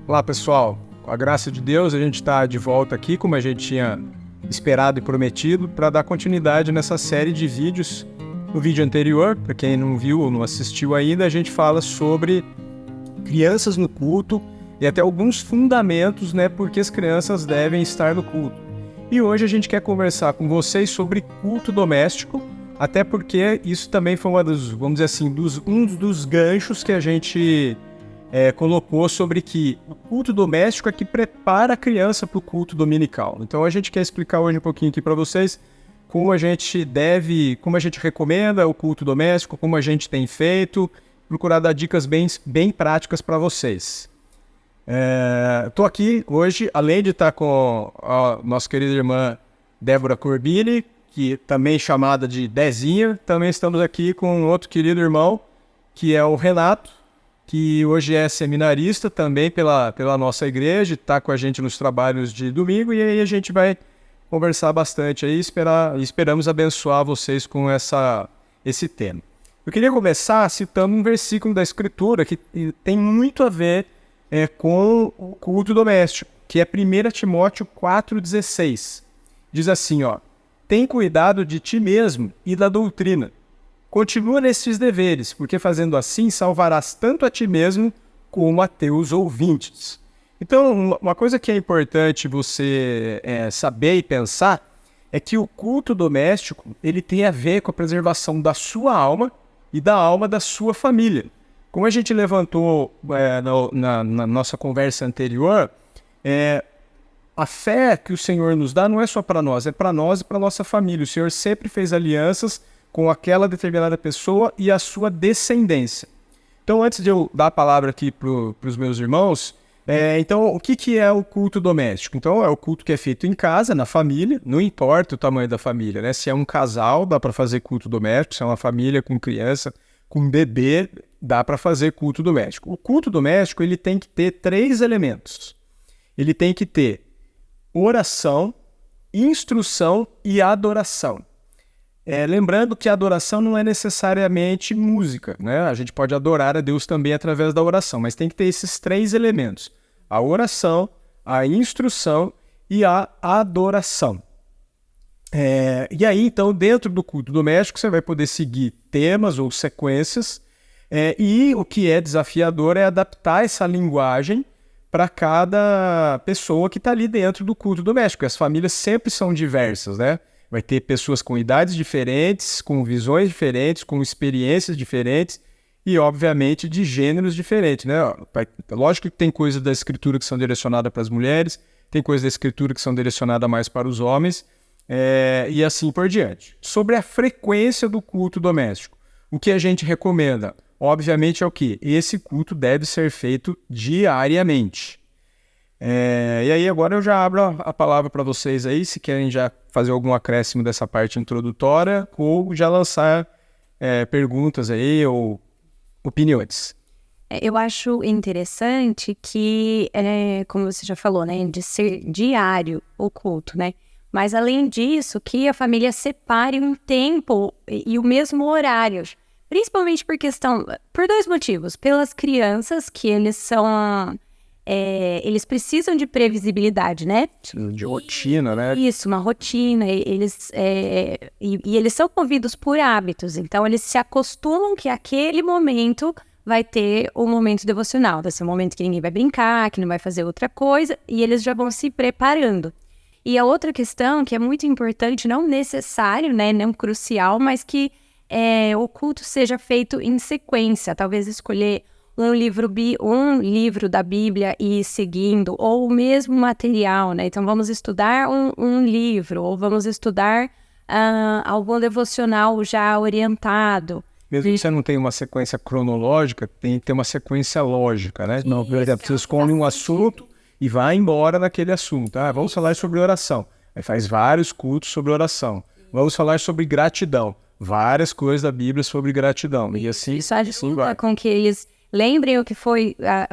Olá pessoal, com a graça de Deus a gente está de volta aqui, como a gente tinha esperado e prometido, para dar continuidade nessa série de vídeos. No vídeo anterior, para quem não viu ou não assistiu ainda, a gente fala sobre crianças no culto e até alguns fundamentos, porque as crianças devem estar no culto. E hoje a gente quer conversar com vocês sobre culto doméstico, até porque isso também foi um dos ganchos que a gente colocou sobre que o culto doméstico é que prepara a criança para o culto dominical. Então a gente quer explicar hoje um pouquinho aqui para vocês como a gente recomenda o culto doméstico, como a gente tem feito, procurar dar dicas bem práticas para vocês. Estou aqui hoje, além de estar com a nossa querida irmã Débora Corbini, que também chamada de Dezinha, também estamos aqui com outro querido irmão, que é o Renato, que hoje é seminarista também pela nossa igreja, está com a gente nos trabalhos de domingo, e aí a gente vai conversar bastante aí, esperamos abençoar vocês com esse tema. Eu queria começar citando um versículo da Escritura que tem muito a ver com o culto doméstico, que é 1 Timóteo 4,16. Diz assim, tem cuidado de ti mesmo e da doutrina. Continua nesses deveres, porque fazendo assim salvarás tanto a ti mesmo como a teus ouvintes. Então, uma coisa que é importante você saber e pensar é que o culto doméstico ele tem a ver com a preservação da sua alma e da alma da sua família. Como a gente levantou na nossa conversa anterior, a fé que o Senhor nos dá não é só para nós, é para nós e para a nossa família. O Senhor sempre fez alianças com aquela determinada pessoa e a sua descendência. Então, antes de eu dar a palavra aqui para os meus irmãos, então, o que é o culto doméstico? Então, é o culto que é feito em casa, na família, não importa o tamanho da família, Se é um casal, dá para fazer culto doméstico, se é uma família com criança, com bebê, dá para fazer culto doméstico. O culto doméstico, ele tem que ter 3 elementos. Ele tem que ter oração, instrução e adoração. Lembrando que a adoração não é necessariamente música, A gente pode adorar a Deus também através da oração, mas tem que ter esses 3 elementos: a oração, a instrução e a adoração. E aí, então, dentro do culto doméstico, você vai poder seguir temas ou sequências, e o que é desafiador é adaptar essa linguagem para cada pessoa que está ali dentro do culto doméstico. As famílias sempre são diversas, Vai ter pessoas com idades diferentes, com visões diferentes, com experiências diferentes e, obviamente, de gêneros diferentes, Lógico que tem coisas da Escritura que são direcionadas para as mulheres, tem coisas da Escritura que são direcionadas mais para os homens, e assim por diante. Sobre a frequência do culto doméstico, o que a gente recomenda, obviamente, é o quê? Esse culto deve ser feito diariamente. E aí agora eu já abro a palavra para vocês aí, se querem já fazer algum acréscimo dessa parte introdutória ou já lançar perguntas aí ou opiniões. Eu acho interessante que, como você já falou, de ser diário o culto, Mas além disso, que a família separe um tempo e o mesmo horário, principalmente por 2 motivos. Pelas crianças, que eles precisam de previsibilidade, De rotina, Isso, uma rotina. Eles são movidos por hábitos, então eles se acostumam que aquele momento vai ter um momento devocional, vai ser um momento que ninguém vai brincar, que não vai fazer outra coisa, e eles já vão se preparando. E a outra questão, que é muito importante, não necessário, não crucial, mas que o culto seja feito em sequência, talvez escolher um livro da Bíblia e ir seguindo, ou o mesmo material, Então, vamos estudar um livro, ou vamos estudar algum devocional já orientado. Mesmo que você não tenha uma sequência cronológica, tem que ter uma sequência lógica, Não, por exemplo, você escolhe um assunto e vai embora naquele assunto. Vamos falar sobre oração. Aí faz vários cultos sobre oração. Vamos falar sobre gratidão. Várias coisas da Bíblia sobre gratidão. E assim, isso ajuda com que eles lembrem o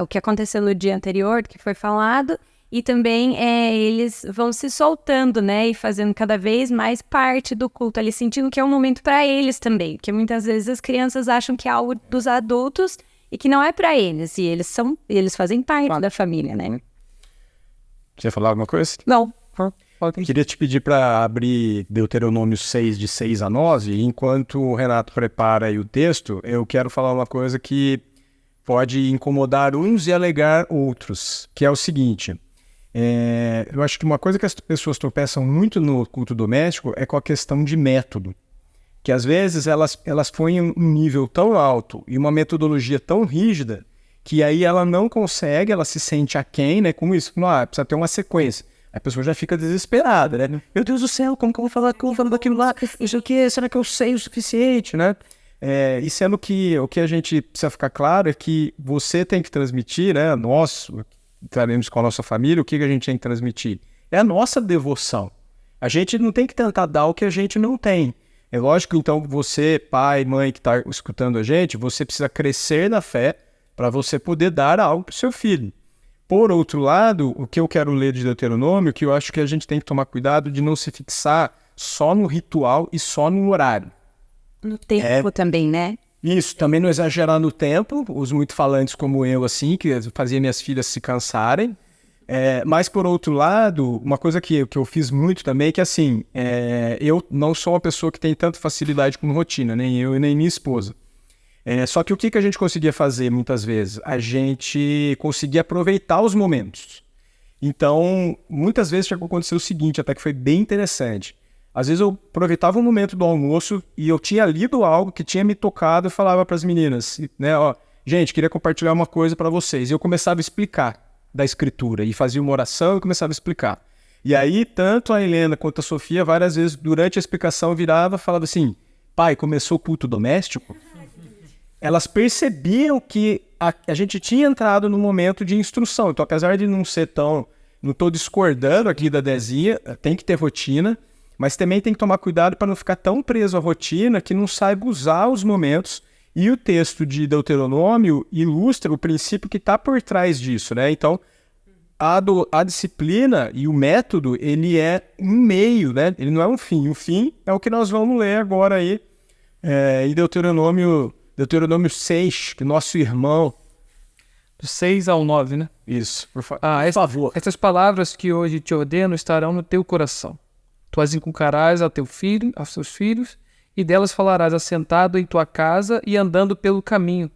que aconteceu no dia anterior, que foi falado, e também eles vão se soltando, e fazendo cada vez mais parte do culto, ali sentindo que é um momento para eles também, porque muitas vezes as crianças acham que é algo dos adultos e que não é para eles, e eles fazem parte da família, né? Você ia falar alguma coisa? Não. Queria te pedir para abrir Deuteronômio 6, de 6 a 9, e enquanto o Renato prepara aí o texto, eu quero falar uma coisa que pode incomodar uns e alegar outros, que é o seguinte: eu acho que uma coisa que as pessoas tropeçam muito no culto doméstico é com a questão de método, que às vezes elas põem um nível tão alto e uma metodologia tão rígida que aí ela não consegue, ela se sente aquém, né, com isso, precisa ter uma sequência. A pessoa já fica desesperada, né? Meu Deus do céu, como que eu vou falar daquilo lá? Isso aqui, será que eu sei o suficiente, né? E sendo que o que a gente precisa ficar claro é que você tem que transmitir, né? Nós, estaremos com a nossa família, o que a gente tem que transmitir? É a nossa devoção. A gente não tem que tentar dar o que a gente não tem. É lógico, então, você, pai, mãe que está escutando a gente, você precisa crescer na fé para você poder dar algo para o seu filho. Por outro lado, o que eu quero ler de Deuteronômio, que eu acho que a gente tem que tomar cuidado de não se fixar só no ritual e só no horário. No tempo também, né? Isso, também não exagerar no tempo, os muito falantes como eu, assim, que fazia minhas filhas se cansarem. Mas, por outro lado, uma coisa que eu fiz muito também é que, assim, eu não sou uma pessoa que tem tanta facilidade com rotina, nem eu e nem minha esposa. Só que o que a gente conseguia fazer muitas vezes? A gente conseguia aproveitar os momentos. Então, muitas vezes já aconteceu o seguinte, até que foi bem interessante. Às vezes eu aproveitava um momento do almoço e eu tinha lido algo que tinha me tocado e falava para as meninas, né, gente, queria compartilhar uma coisa para vocês. E eu começava a explicar da escritura e fazia uma oração e começava a explicar. E aí, tanto a Helena quanto a Sofia, várias vezes durante a explicação virava e falava assim, pai, começou o culto doméstico? Elas percebiam que a gente tinha entrado no momento de instrução. Então, apesar de não ser tão... Não estou discordando aqui da Dezinha, tem que ter rotina, mas também tem que tomar cuidado para não ficar tão preso à rotina que não saiba usar os momentos. E o texto de Deuteronômio ilustra o princípio que está por trás disso, né? Então, a disciplina e o método, ele é um meio, né? Ele não é um fim. O fim é o que nós vamos ler agora aí em Deuteronômio 6, que nosso irmão... Do 6 ao 9, né? Isso, por favor. Essas palavras que hoje te ordeno estarão no teu coração. Tu as inculcarás ao teu filho, aos teus filhos, e delas falarás assentado em tua casa e andando pelo caminho,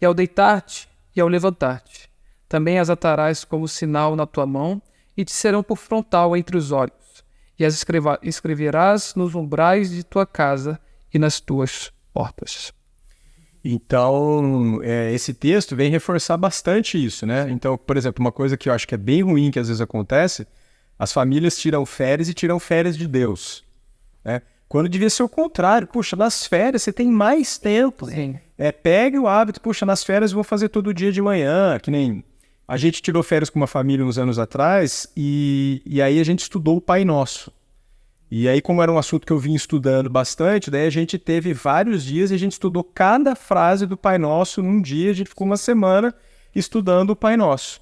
e ao deitar-te e ao levantar-te. Também as atarás como sinal na tua mão, e te serão por frontal entre os olhos, e as escreverás nos umbrais de tua casa e nas tuas portas. Então, esse texto vem reforçar bastante isso, né? Então, por exemplo, uma coisa que eu acho que é bem ruim, que às vezes acontece, as famílias tiram férias e tiram férias de Deus, né? Quando devia ser o contrário. Puxa, nas férias você tem mais tempo. Sim. Pegue o hábito, puxa, nas férias eu vou fazer todo dia de manhã, que nem... A gente tirou férias com uma família uns anos atrás e aí a gente estudou o Pai Nosso. E aí, como era um assunto que eu vim estudando bastante, daí a gente teve vários dias e a gente estudou cada frase do Pai Nosso num dia. A gente ficou uma semana estudando o Pai Nosso.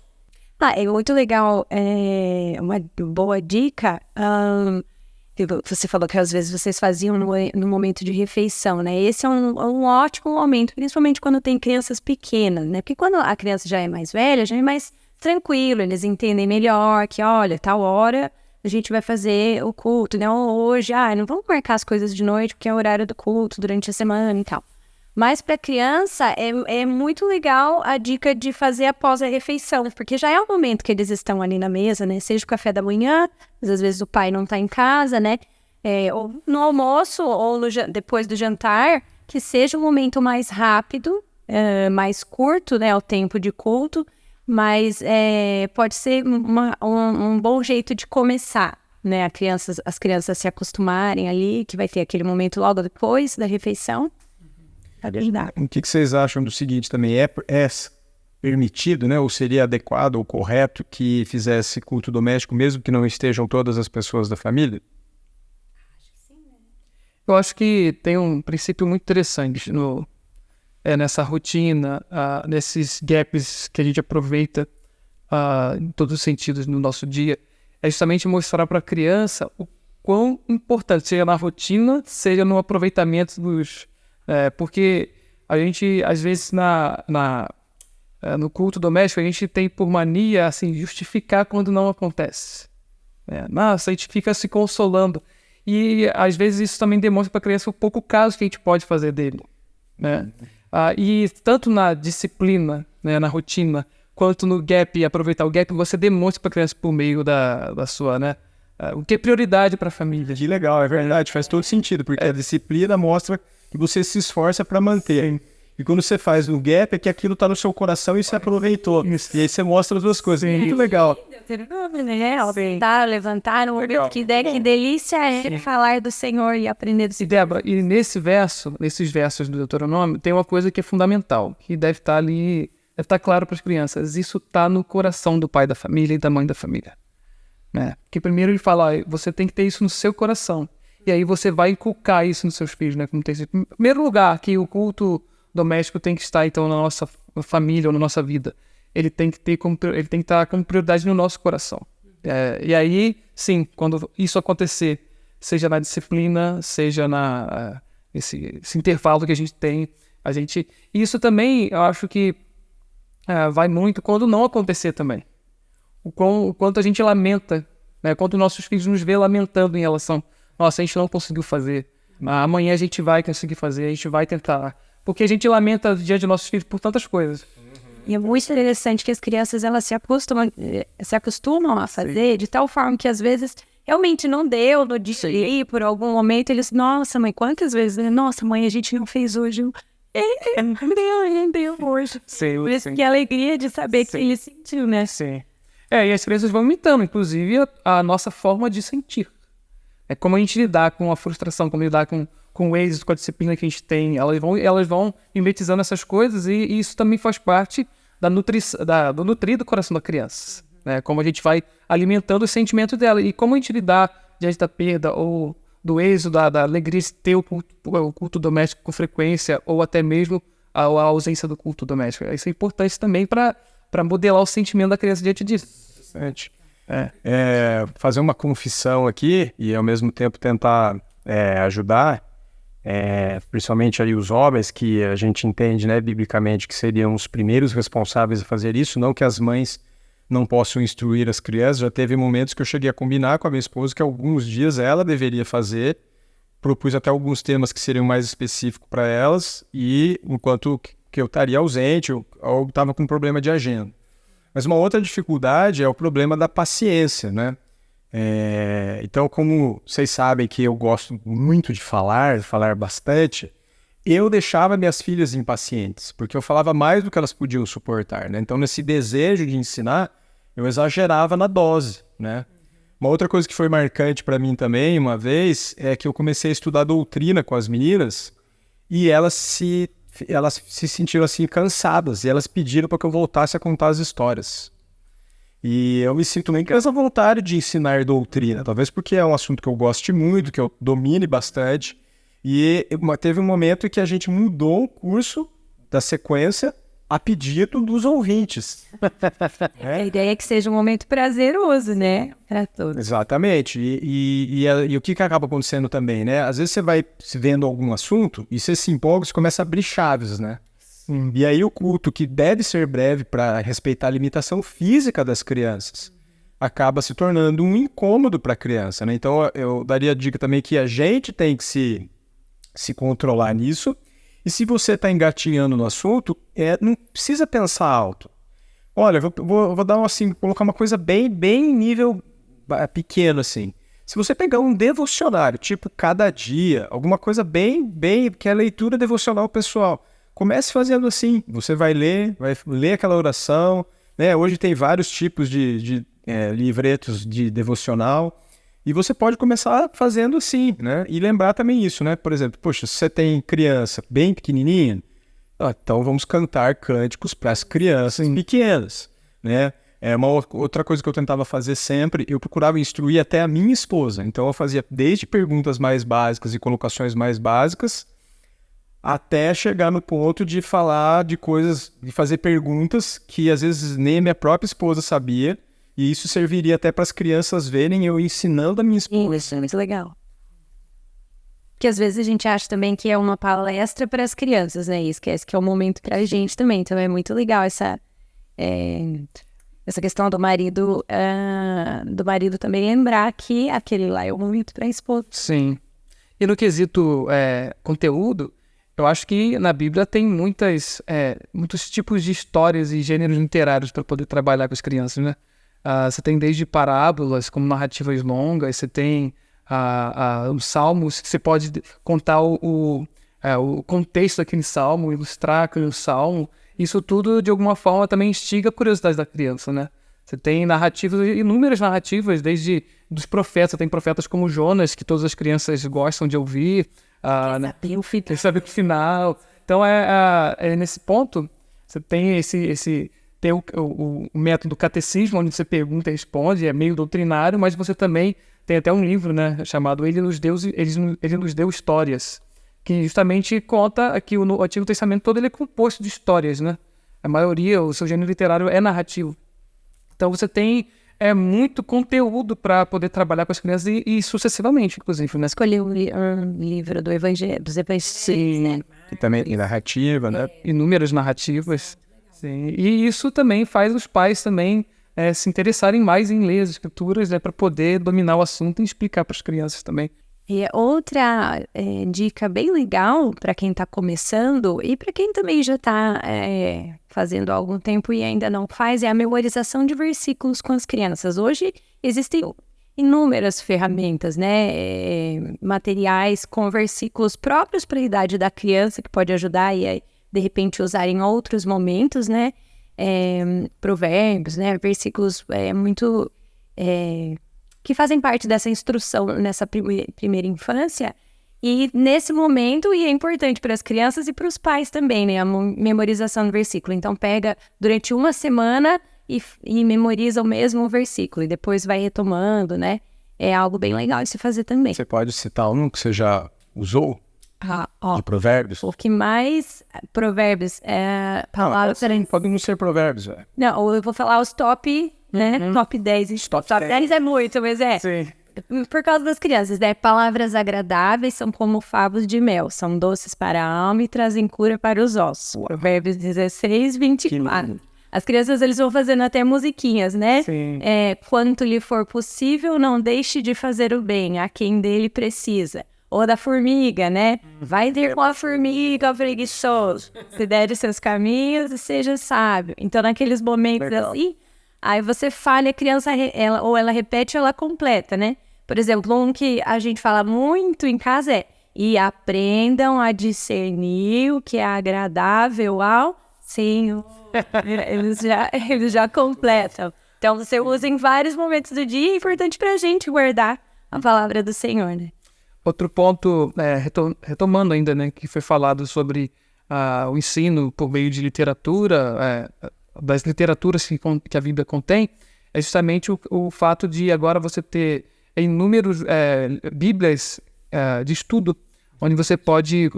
É muito legal, uma boa dica. Você falou que às vezes vocês faziam no momento de refeição, né? Esse é um ótimo momento, principalmente quando tem crianças pequenas, né? Porque quando a criança já é mais velha, já é mais tranquilo, eles entendem melhor que, olha, tal hora a gente vai fazer o culto, né? Hoje, não vamos marcar as coisas de noite porque é o horário do culto durante a semana e tal. Mas para criança é muito legal a dica de fazer após a refeição, porque já é o momento que eles estão ali na mesa, né? Seja o café da manhã, às vezes o pai não está em casa, né? Ou no almoço ou depois do jantar, que seja um momento mais rápido, mais curto, né? O tempo de culto, mas pode ser um bom jeito de começar, né? As crianças se acostumarem ali, que vai ter aquele momento logo depois da refeição. O que vocês acham do seguinte também? É permitido, né? Ou seria adequado ou correto que fizesse culto doméstico, mesmo que não estejam todas as pessoas da família? Eu acho que tem um princípio muito interessante nessa rotina, nesses gaps que a gente aproveita em todos os sentidos no nosso dia. É justamente mostrar para a criança o quão importante, seja na rotina, seja no aproveitamento dos... porque a gente, às vezes, no culto doméstico, a gente tem por mania, assim, justificar quando não acontece. Nossa, a gente fica se consolando. E, às vezes, isso também demonstra para a criança o pouco caso que a gente pode fazer dele, né? E tanto na disciplina, né, na rotina, quanto no gap, aproveitar o gap, você demonstra para a criança por meio da sua, né? O que é prioridade para a família. Que legal, é verdade, faz todo sentido, porque a disciplina mostra que você se esforça para manter. E quando você faz no gap, é que aquilo está no seu coração e você aproveitou. E aí você mostra as duas coisas. Muito legal. Levantar, que delícia é falar do Senhor e aprender do Senhor. E Débora, e nesses versos do Deuteronômio, tem uma coisa que é fundamental, que deve estar ali, deve estar claro para as crianças. Isso está no coração do pai da família e da mãe da família. Porque primeiro ele fala, você tem que ter isso no seu coração. E aí você vai inculcar isso nos seus filhos, né? Como tem sido. Em primeiro lugar, que o culto doméstico tem que estar, então, na nossa família ou na nossa vida. Ele tem que estar como prioridade no nosso coração. E aí, sim, quando isso acontecer, seja na disciplina, seja esse intervalo que a gente tem, isso também, eu acho que vai muito quando não acontecer também. O quanto a gente lamenta, né? Quanto nossos filhos nos vê lamentando em relação, nossa, a gente não conseguiu fazer, amanhã a gente vai conseguir fazer, a gente vai tentar. Porque a gente lamenta diante de nossos filhos por tantas coisas. E é muito interessante que as crianças, elas se acostumam a fazer de tal forma que às vezes realmente não deu no dia e por algum momento eles, nossa mãe, quantas vezes, nossa mãe, a gente não fez hoje, deu hoje. Sim, por isso que a alegria de saber que ele sentiu, né? Sim. E as crianças vão imitando, inclusive, a nossa forma de sentir. É como a gente lidar com a frustração, como lidar com o êxito, com a disciplina que a gente tem. Elas vão mimetizando essas coisas e isso também faz parte do nutrir do coração da criança. Né? Como a gente vai alimentando os sentimentos dela. E como a gente lidar diante da perda ou do êxito, da alegria de ter o culto doméstico com frequência ou até mesmo a ausência do culto doméstico. Isso é importante também para modelar o sentimento da criança diante disso. Fazer uma confissão aqui e ao mesmo tempo tentar ajudar, principalmente ali os homens que a gente entende, né, biblicamente, que seriam os primeiros responsáveis a fazer isso, não que as mães não possam instruir as crianças. Já teve momentos que eu cheguei a combinar com a minha esposa que alguns dias ela deveria fazer, propus até alguns temas que seriam mais específicos para elas, e enquanto que eu estaria ausente ou estava com problema de agenda. Mas uma outra dificuldade é o problema da paciência, né? Então, como vocês sabem que eu gosto muito de falar bastante, eu deixava minhas filhas impacientes, porque eu falava mais do que elas podiam suportar, né? Então, nesse desejo de ensinar, eu exagerava na dose, né? Uma outra coisa que foi marcante para mim também, uma vez, é que eu comecei a estudar doutrina com as meninas e elas se sentiram assim cansadas e elas pediram para que eu voltasse a contar as histórias. E eu me sinto nem com essa vontade de ensinar doutrina, talvez porque é um assunto que eu goste muito, que eu domine bastante. E teve um momento em que a gente mudou o curso da sequência a pedido dos ouvintes. A ideia é que seja um momento prazeroso, né? Para todos. Exatamente. E o que acaba acontecendo também, né? Às vezes você vai vendo algum assunto e você se empolga, você começa a abrir chaves, né? E aí o culto, que deve ser breve para respeitar a limitação física das crianças, acaba se tornando um incômodo para a criança, né? Então eu daria a dica também que a gente tem que se controlar nisso. E se você está engatinhando no assunto, não precisa pensar alto. Olha, vou dar colocar uma coisa bem nível pequeno assim. Se você pegar um devocionário, tipo cada dia, alguma coisa bem que é a leitura devocional pessoal, comece fazendo assim. Você vai ler aquela oração, né? Hoje tem vários tipos de livretos de devocional. E você pode começar fazendo assim, né? E lembrar também isso, né? Por exemplo, poxa, se você tem criança bem pequenininha, então vamos cantar cânticos para as crianças pequenas, né? Uma outra coisa que eu tentava fazer sempre, eu procurava instruir até a minha esposa. Então eu fazia desde perguntas mais básicas e colocações mais básicas, até chegar no ponto de falar de coisas, de fazer perguntas que às vezes nem a minha própria esposa sabia. E isso serviria até para as crianças verem eu ensinando a minha esposa. Isso é muito legal. Porque às vezes a gente acha também que é uma palestra para as crianças, né? E esquece que é um momento para a gente também. Então é muito legal essa questão do marido também lembrar que aquele lá é o momento para expor. Sim. E no quesito conteúdo, eu acho que na Bíblia tem muitos tipos de histórias e gêneros literários para poder trabalhar com as crianças, né? Você tem desde parábolas, como narrativas longas, você tem os salmos, que você pode contar o contexto daquele salmo, ilustrar aquele salmo. Isso tudo, de alguma forma, também instiga a curiosidade da criança, né? Você tem inúmeras narrativas, desde dos profetas. Você tem profetas como Jonas, que todas as crianças gostam de ouvir. Né? Quer saber o final. Então, nesse ponto, você tem tem o método catecismo, onde você pergunta e responde, é meio doutrinário, mas você também tem até um livro, né, chamado Ele nos Deu Histórias, que justamente conta que o Antigo Testamento todo ele é composto de histórias, né? A maioria, o seu gênero literário é narrativo. Então você tem muito conteúdo para poder trabalhar com as crianças e sucessivamente, inclusive, né? Escolhi um livro dos evangelhos, né? E também tem narrativa, né? Inúmeras narrativas. Sim. E isso também faz os pais também se interessarem mais em ler as escrituras, né, para poder dominar o assunto e explicar para as crianças também. E outra dica bem legal para quem está começando e para quem também já está fazendo há algum tempo e ainda não faz é a memorização de versículos com as crianças. Hoje existem inúmeras ferramentas, né, materiais com versículos próprios para a idade da criança que pode ajudar e de repente usar em outros momentos, né, provérbios, né, versículos muito que fazem parte dessa instrução nessa primeira infância, e nesse momento, e é importante para as crianças e para os pais também, né, a memorização do versículo. Então pega durante uma semana e memoriza o mesmo versículo, e depois vai retomando, né, é algo bem legal de se fazer também. Você pode citar um que você já usou? De provérbios? O que mais provérbios palavras... Pode não ser provérbios, Não, eu vou falar os top, né? Top 10. Top 10 é muito, mas Sim. por causa das crianças, né? Palavras agradáveis são como favos de mel, são doces para a alma e trazem cura para os ossos. Uau. Provérbios 16, 24. As crianças, eles vão fazendo até musiquinhas, né? Sim. Quanto lhe for possível, não deixe de fazer o bem a quem dele precisa. Ou da formiga, né? Vai ter com a formiga, preguiçoso. Se der de seus caminhos e seja sábio. Então, naqueles momentos assim, aí você fala, a criança, ela repete ou ela completa, né? Por exemplo, um que a gente fala muito em casa é: e aprendam a discernir o que é agradável ao Senhor. Eles já completam. Então, você usa em vários momentos do dia, é importante pra gente guardar a palavra do Senhor, né? Outro ponto, retomando ainda, né, que foi falado sobre o ensino por meio de literatura, das literaturas que a Bíblia contém, é justamente o fato de agora você ter inúmeros bíblias de estudo, onde você pode,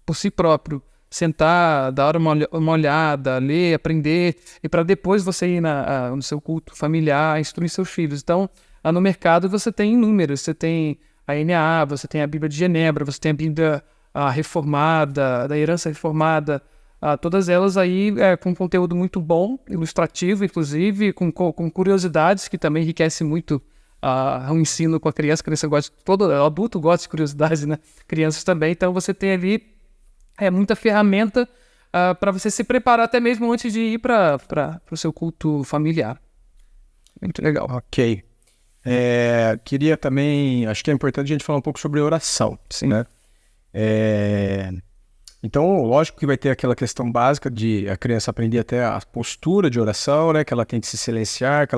por si próprio, sentar, dar uma olhada, ler, aprender, e para depois você ir no seu culto familiar, instruir seus filhos. Então, no mercado você tem inúmeros, você tem a NAA, você tem a Bíblia de Genebra, você tem a Bíblia reformada, da herança reformada, todas elas aí com conteúdo muito bom, ilustrativo, inclusive, com curiosidades, que também enriquece muito o ensino com a criança. A criança gosta, todo adulto gosta de curiosidades, né? Crianças também. Então você tem ali muita ferramenta para você se preparar até mesmo antes de ir para o seu culto familiar. Muito legal. Ok. Queria também, acho que é importante a gente falar um pouco sobre oração. Sim. Né? Então, lógico que vai ter aquela questão básica de a criança aprender até a postura de oração, né? Que ela tem que se silenciar,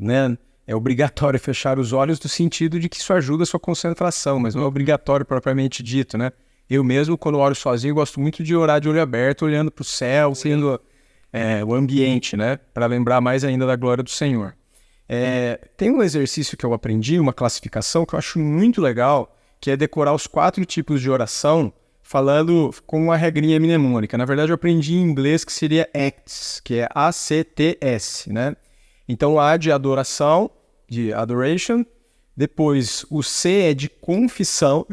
né, é obrigatório fechar os olhos, no sentido de que isso ajuda a sua concentração, mas não é obrigatório propriamente dito, né? Eu mesmo, quando oro sozinho, gosto muito de orar de olho aberto, olhando para o céu, sendo o ambiente, né? Para lembrar mais ainda da glória do Senhor. Tem um exercício que eu aprendi, uma classificação que eu acho muito legal, que é decorar os 4 tipos de oração, falando com uma regrinha mnemônica. Na verdade, eu aprendi em inglês, que seria ACTS, que é ACTS, né? Então, o A de adoração, de adoration, depois o C é de confissão,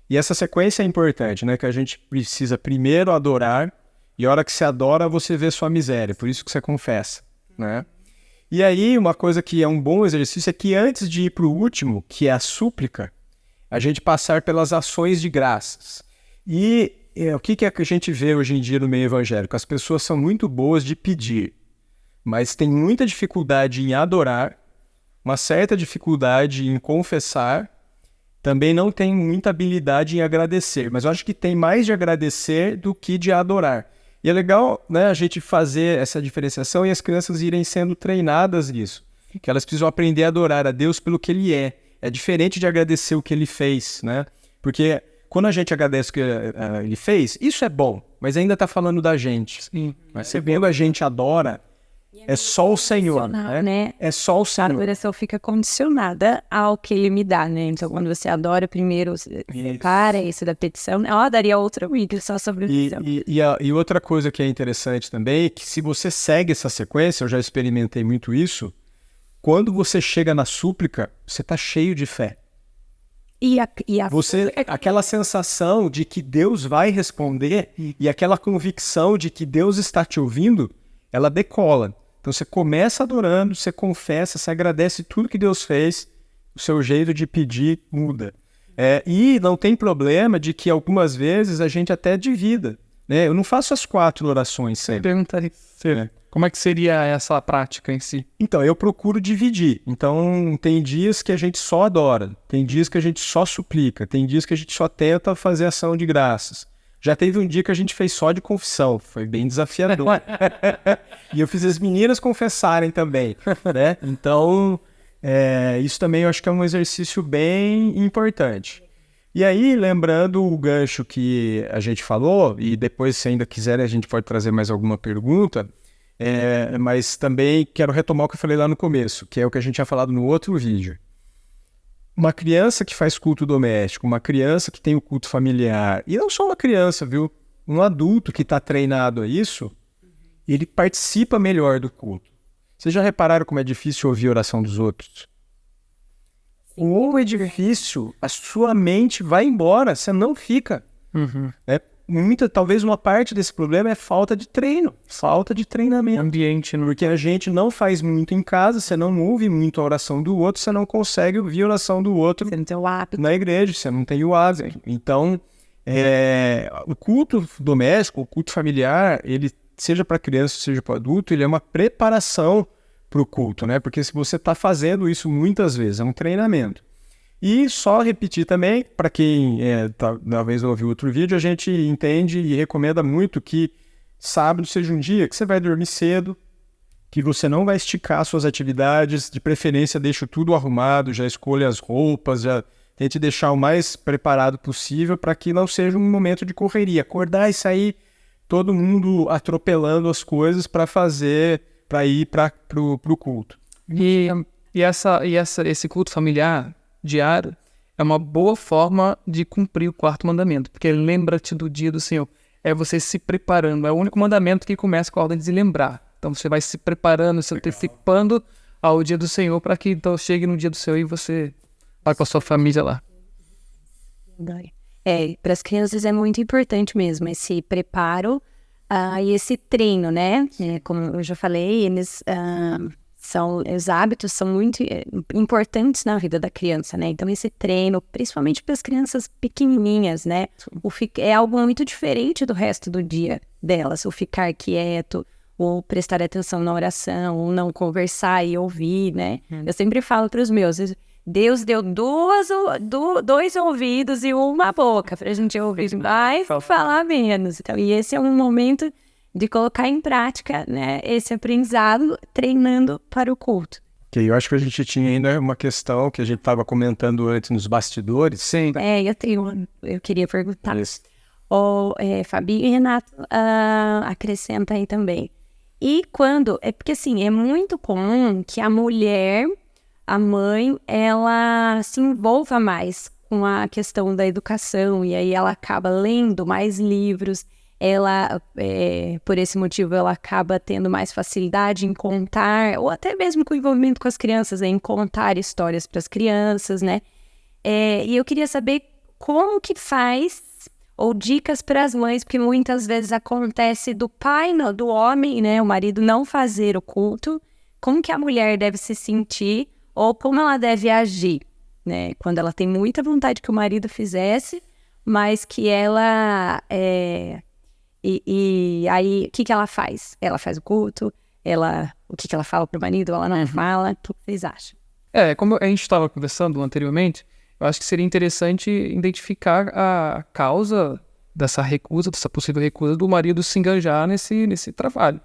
e essa sequência é importante, né? Que a gente precisa primeiro adorar, E a hora que você adora, você vê sua miséria, por isso que você confessa, né? E aí, uma coisa que é um bom exercício é que antes de ir para o último, que é a súplica, a gente passar pelas ações de graças. E o que é que a gente vê hoje em dia no meio evangélico? As pessoas são muito boas de pedir, mas tem muita dificuldade em adorar, uma certa dificuldade em confessar, também não tem muita habilidade em agradecer, mas eu acho que tem mais de agradecer do que de adorar. E é legal, né, a gente fazer essa diferenciação e as crianças irem sendo treinadas nisso, que elas precisam aprender a adorar a Deus pelo que Ele é. É diferente de agradecer o que Ele fez, né? Porque quando a gente agradece o que Ele fez, isso é bom, mas ainda está falando da gente. Sim. Mas você vendo a gente adora, é só o Senhor, né? É só o A Senhor. adoração fica condicionada ao que ele me dá, né? Então, quando você adora, primeiro você separa isso da petição. Daria outro vídeo só sobre petição. E outra coisa que é interessante também é que se você segue essa sequência, eu já experimentei muito isso, quando você chega na súplica, você está cheio de fé. Aquela sensação de que Deus vai responder e aquela convicção de que Deus está te ouvindo, ela decola. Então você começa adorando, você confessa, você agradece tudo que Deus fez, o seu jeito de pedir muda. E não tem problema de que algumas vezes a gente até divida, né? Eu não faço as 4 orações sempre. Perguntaria como é que seria essa prática em si? Então, eu procuro dividir. Então, tem dias que a gente só adora, tem dias que a gente só suplica, tem dias que a gente só tenta fazer ação de graças. Já teve um dia que a gente fez só de confissão, foi bem desafiador. E eu fiz as meninas confessarem também, né? Então, isso também eu acho que é um exercício bem importante. E aí, lembrando o gancho que a gente falou, e depois, se ainda quiser, a gente pode trazer mais alguma pergunta, mas também quero retomar o que eu falei lá no começo, que é o que a gente tinha falado no outro vídeo. Uma criança que faz culto doméstico, uma criança que tem o culto familiar, e não só uma criança, viu? Um adulto que está treinado a isso, ele participa melhor do culto. Vocês já repararam como é difícil ouvir a oração dos outros? Ou é difícil, a sua mente vai embora, você não fica. Talvez uma parte desse problema é falta de treino, falta de treinamento. Ambiente, né? Porque a gente não faz muito em casa, você não ouve muito a oração do outro, você não consegue ouvir a oração do outro Você não tem o hábito. na igreja, você não tem o hábito. Então, o culto doméstico, o culto familiar, ele, seja para criança, seja para adulto, ele é uma preparação para o culto, né? Porque se você está fazendo isso muitas vezes, é um treinamento. E só repetir também, para quem talvez não ouviu outro vídeo, a gente entende e recomenda muito que sábado seja um dia que você vai dormir cedo, que você não vai esticar suas atividades, de preferência deixa tudo arrumado, já escolha as roupas, já tente deixar o mais preparado possível para que não seja um momento de correria. Acordar e sair todo mundo atropelando as coisas para ir para o culto. E esse culto familiar diário é uma boa forma de cumprir o 4º mandamento, porque lembra-te do dia do Senhor. É você se preparando, é o único mandamento que começa com a ordem de se lembrar. Então você vai se preparando, se antecipando ao dia do Senhor, para que então chegue no dia do Senhor e você vai com a sua família lá. Para as crianças é muito importante mesmo esse preparo e esse treino, né? Como eu já falei, os hábitos são muito importantes na vida da criança, né? Então, esse treino, principalmente para as crianças pequenininhas, né? É algo muito diferente do resto do dia delas. O ficar quieto, ou prestar atenção na oração, ou não conversar e ouvir, né? Eu sempre falo para os meus, Deus deu 2 ouvidos e uma boca para a gente ouvir mais e falar menos. Então, e esse é um momento de colocar em prática, né, esse aprendizado, treinando para o culto. Eu acho que a gente tinha ainda uma questão que a gente estava comentando antes nos bastidores. Sim. Eu queria perguntar. Fabi e Renato, acrescenta aí também. E porque assim, é muito comum que a mulher, a mãe, ela se envolva mais com a questão da educação, e aí ela acaba lendo mais livros. Ela, por esse motivo, ela acaba tendo mais facilidade em contar, ou até mesmo com o envolvimento com as crianças, em contar histórias para as crianças, né? E eu queria saber como que faz, ou dicas para as mães, porque muitas vezes acontece do pai, do homem, né, o marido não fazer o culto, como que a mulher deve se sentir ou como ela deve agir, né, quando ela tem muita vontade que o marido fizesse, mas que ela... E aí, o que ela faz? Ela faz o culto? O que ela fala pro marido? Ela não fala? O que vocês acham? Como a gente estava conversando anteriormente, eu acho que seria interessante identificar a causa dessa possível recusa do marido se engajar nesse trabalho.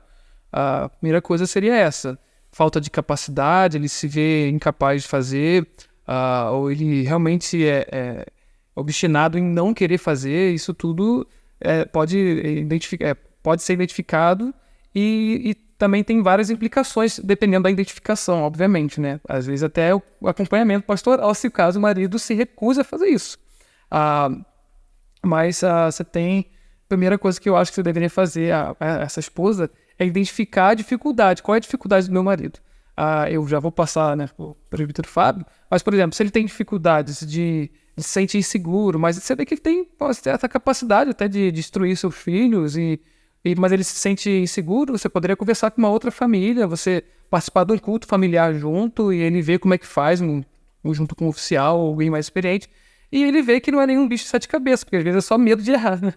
A primeira coisa seria essa: falta de capacidade, ele se vê incapaz de fazer, ou ele realmente é obstinado em não querer fazer. Isso tudo pode ser identificado e também tem várias implicações, dependendo da identificação, obviamente, né? Às vezes até o acompanhamento pastoral, se o caso o marido se recusa a fazer isso. Mas você tem... A primeira coisa que eu acho que você deveria fazer, essa esposa, é identificar a dificuldade. Qual é a dificuldade do meu marido? Eu já vou passar, né, para o presbítero Fábio, mas, por exemplo, se ele tem dificuldades de se sentir inseguro, mas você vê que ele tem essa capacidade até de instruir seus filhos, mas ele se sente inseguro, você poderia conversar com uma outra família, você participar de um culto familiar junto, e ele vê como é que faz, junto com um oficial ou alguém mais experiente, e ele vê que não é nenhum bicho de sete cabeças, porque às vezes é só medo de errar, né?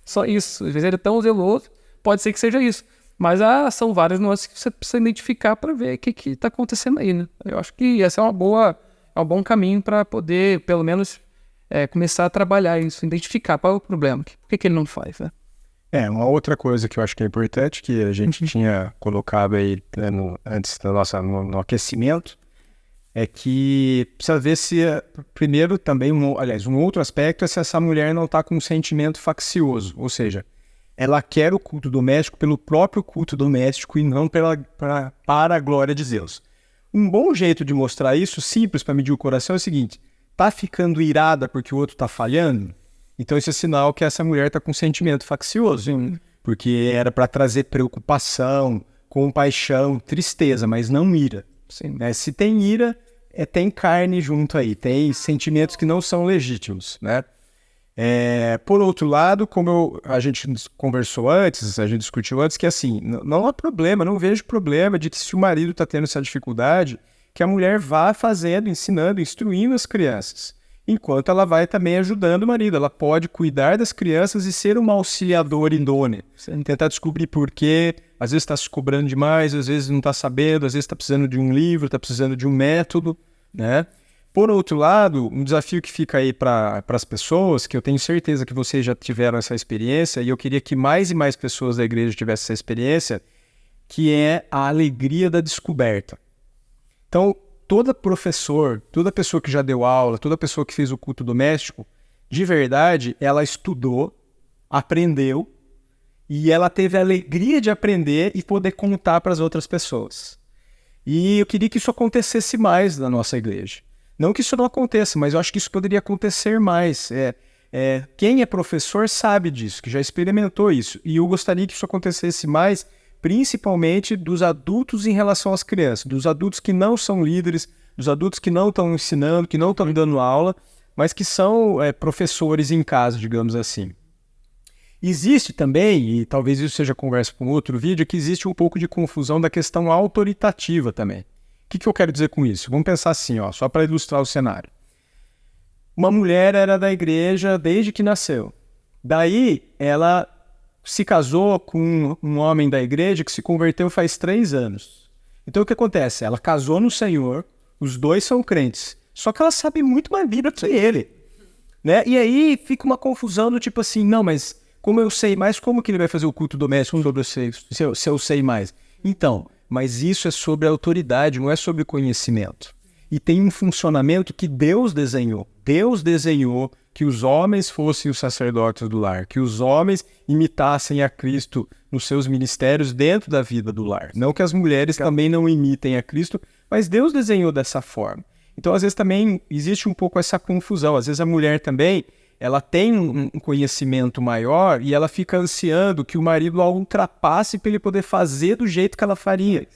Só isso. Às vezes ele é tão zeloso, pode ser que seja isso. Mas são várias nuances que você precisa identificar para ver o que está acontecendo aí, né? Eu acho que essa é um bom caminho para poder, pelo menos, começar a trabalhar isso, identificar qual é o problema, por que ele não faz, né? Uma outra coisa que eu acho que é importante, que a gente tinha colocado aí, né, antes no aquecimento, é que precisa ver se, primeiro também, um outro aspecto é se essa mulher não está com um sentimento faccioso, ou seja, ela quer o culto doméstico pelo próprio culto doméstico e não para a glória de Deus. Um bom jeito de mostrar isso, simples para medir o coração, é o seguinte: tá ficando irada porque o outro tá falhando? Então isso é sinal que essa mulher tá com um sentimento faccioso, porque era para trazer preocupação, compaixão, tristeza, mas não ira. Sim. Né? Se tem ira, tem carne junto aí, tem sentimentos que não são legítimos, né? Por outro lado, como a gente conversou antes, a gente discutiu antes, que assim, não há problema, não vejo problema de que se o marido está tendo essa dificuldade, que a mulher vá fazendo, ensinando, instruindo as crianças, enquanto ela vai também ajudando o marido. Ela pode cuidar das crianças e ser uma auxiliadora idônea, tentar descobrir por quê, às vezes está se cobrando demais, às vezes não está sabendo, às vezes está precisando de um livro, está precisando de um método, né? Por outro lado, um desafio que fica aí para as pessoas, que eu tenho certeza que vocês já tiveram essa experiência, e eu queria que mais e mais pessoas da igreja tivessem essa experiência, que é a alegria da descoberta. Então, todo professor, toda pessoa que já deu aula, toda pessoa que fez o culto doméstico, de verdade, ela estudou, aprendeu, e ela teve a alegria de aprender e poder contar para as outras pessoas. E eu queria que isso acontecesse mais na nossa igreja. Não que isso não aconteça, mas eu acho que isso poderia acontecer mais. Quem é professor sabe disso, que já experimentou isso. E eu gostaria que isso acontecesse mais, principalmente dos adultos em relação às crianças, dos adultos que não são líderes, dos adultos que não estão ensinando, que não estão dando aula, mas que são professores em casa, digamos assim. Existe também, e talvez isso seja conversa para um outro vídeo, que existe um pouco de confusão da questão autoritativa também. O que eu quero dizer com isso? Vamos pensar assim, só para ilustrar o cenário. Uma mulher era da igreja desde que nasceu. Daí, ela se casou com um homem da igreja que se converteu faz 3 anos. Então, o que acontece? Ela casou no Senhor, os dois são crentes, só que ela sabe muito mais vida que ele. Né? E aí, fica uma confusão do tipo assim, não, mas como eu sei mais, como que ele vai fazer o culto doméstico sobre eu se eu sei mais? Então... Mas isso é sobre autoridade, não é sobre conhecimento. E tem um funcionamento que Deus desenhou. Deus desenhou que os homens fossem os sacerdotes do lar, que os homens imitassem a Cristo nos seus ministérios dentro da vida do lar. Não que as mulheres também não imitem a Cristo, mas Deus desenhou dessa forma. Então, às vezes, também existe um pouco essa confusão. Às vezes, a mulher também... ela tem um conhecimento maior e ela fica ansiando que o marido a ultrapasse para ele poder fazer do jeito que ela faria.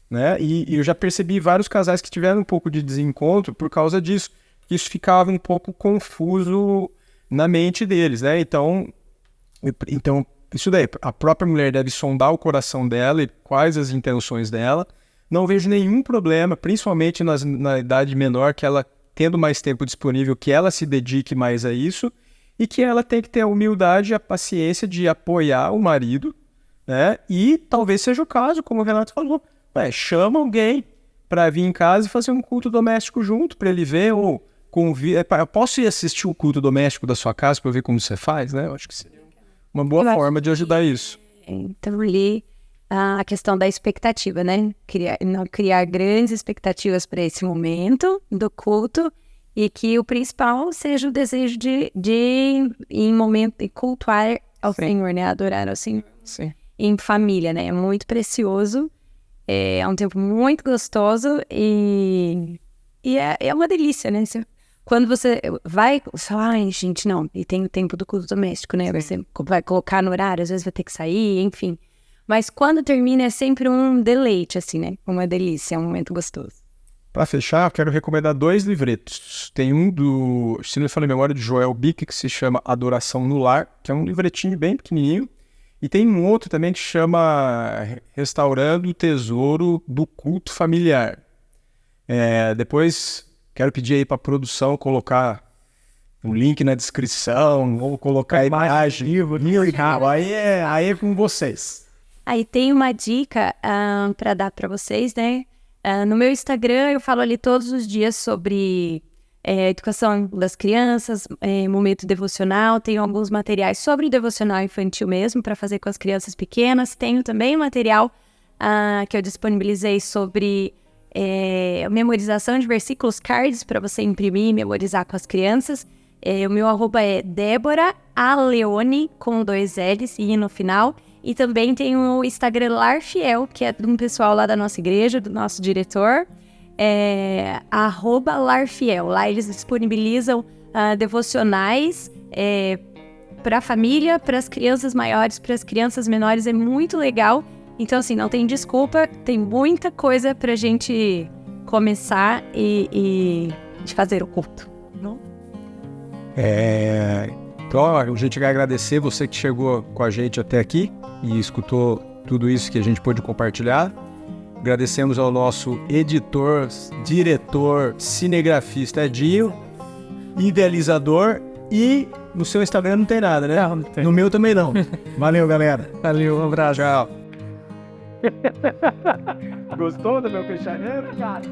Né? E eu já percebi vários casais que tiveram um pouco de desencontro por causa disso. Isso ficava um pouco confuso na mente deles, né? Então, isso daí, a própria mulher deve sondar o coração dela e quais as intenções dela. Não vejo nenhum problema, principalmente na idade menor, que ela, tendo mais tempo disponível, que ela se dedique mais a isso e que ela tem que ter a humildade e a paciência de apoiar o marido, né? E talvez seja o caso, como o Renato falou, chama alguém para vir em casa e fazer um culto doméstico junto, para ele ver, ou eu posso ir assistir o culto doméstico da sua casa para ver como você faz, né? Eu acho que seria uma boa forma de ajudar isso. Então, ali, a questão da expectativa, né? Não criar grandes expectativas para esse momento do culto e que o principal seja o desejo de em momento, de cultuar ao Senhor, né? Adorar ao Senhor. Sim. Em família, né? É muito precioso, é um tempo muito gostoso e é uma delícia, né? Quando você vai, você fala, ai, gente, não, e tem o tempo do culto doméstico, né? Você vai colocar no horário, às vezes vai ter que sair, enfim. Mas quando termina é sempre um deleite, assim, né? Uma delícia, é um momento gostoso. Para fechar, eu quero recomendar 2 livretos. Tem um se não me falha a memória, de Joel Bick, que se chama Adoração no Lar, que é um livretinho bem pequenininho. E tem um outro também que chama Restaurando o Tesouro do Culto Familiar. Depois quero pedir aí para a produção colocar um link na descrição, ou colocar a imagem. Aí é com vocês. Aí tem uma dica para dar para vocês, né? No meu Instagram eu falo ali todos os dias sobre educação das crianças, momento devocional. Tenho alguns materiais sobre devocional infantil mesmo, para fazer com as crianças pequenas. Tenho também material que eu disponibilizei sobre memorização de versículos, cards, para você imprimir e memorizar com as crianças. O meu @ é Débora Aleone, com 2 L's e I no final. E também tem o Instagram Lar Fiel, que é de um pessoal lá da nossa igreja, do nosso diretor, @larfiel. Lá eles disponibilizam devocionais para a família, para as crianças maiores, para as crianças menores. É muito legal. Então, assim, não tem desculpa, tem muita coisa para a gente começar e fazer o culto. Não? Então, a gente quer agradecer você que chegou com a gente até aqui e escutou tudo isso que a gente pôde compartilhar. Agradecemos ao nosso editor, diretor, cinegrafista Edinho, idealizador, e no seu Instagram não tem nada, né? Não tem. No meu também não. Valeu, galera. Valeu, um abraço. Tchau. Gostou do meu fechamento, cara?